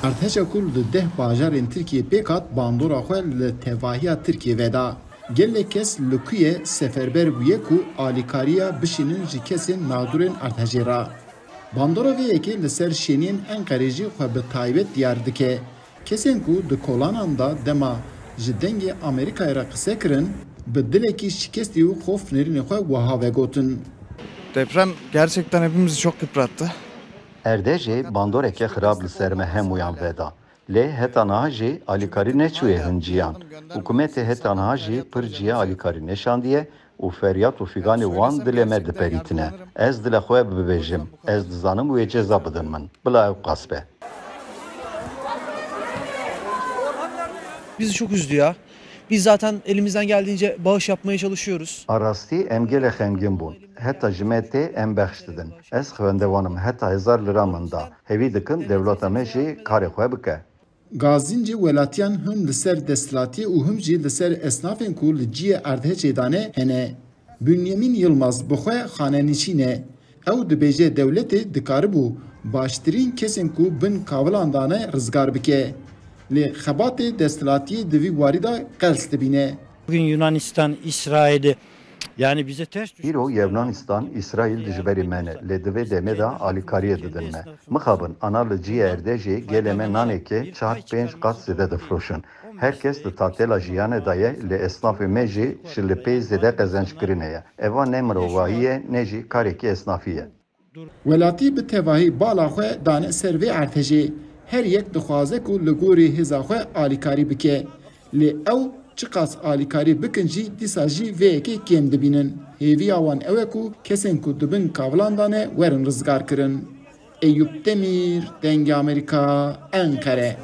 ارتشا کل ده باجارên Tirkiye pêkat bandora xwe li tevahiya Tirkiye veda. Gelek kes li ku ye seferber bûye ku alîkariya bişînin ji kesên nadûrên erdhejê ra. Bandora vê yekê li ser şeniyên Enqerê jî xwe bi taybet diyar dike. Kesên ku di kolanan da dema ji dengê Amerîkayê re qise kirin, bi dilekî şikestî û xof nêrînê xwe wiha vegotin. Deprem gerçekten hepimizi çok yıprattı. Erdejê bandoreke xirab li ser me hemuyan veda. Lê heta niha jî alîkarî neçûye hinciyan. Hikûmetê heta niha jî pir ciya alîkarî neşandiye û feryat û figanê wan dilê me diperîtine. Ez dile xwe bibêjim. Ez dizanim wê ceza bidin min. Bila ew qas be. Bizi çok üzdü ya. Biz zaten elimizden geldiğince bağış yapmaya çalışıyoruz. Arastî em gelek xemgîn bûn. Heta ji me tê em bex didin. Ez xwendevanim heta 1000 lira min da. Hevî dikin dewleta me jî karê xwe bike. Gazîn cî welatiyan him li ser desthilatiyê û him jî li ser esnafên ku li ciyê erdhejê dane hene. Bünyamin Yılmaz bi xwe xanenîşîne. Ew dibêje dewletê dikaribû baştirîn kesên ku bin kavilan dane rizgar bike. Lê xebatê desthilatiyê di vî warî da qels dibîne. Bugün Yunanistan, İsrail'i yani bize ters düşüyor. Îro Yevnanistan, İsrail di ji berî me ne. Lê divê demê da alîkariyê didin me. Mixabin ana li ciyê erdêjê gelê me nanekê 4-5 qat zêde difroşin. Herkes di tatêla jiyanê da ye, lê esnafê me jî ji li pê zêde qezençkirinê ye. Eva ne mirovahî ye, ne jî karekî esnafî ye. Welatî bi tevahî bala xwe dane ser vê erdhejê. Her yek dixwaze ku li gorî hêza xwe alîkarî bike. Lê ew çi qas alîkarî bikin jî dîsa jî vê yekê kêm dibînin. Hêviya wan ew e ku kesên ku dibin kavilan dane werin rizgar kirin. Eyüp Demir, Dengê Amerîka, Enqere.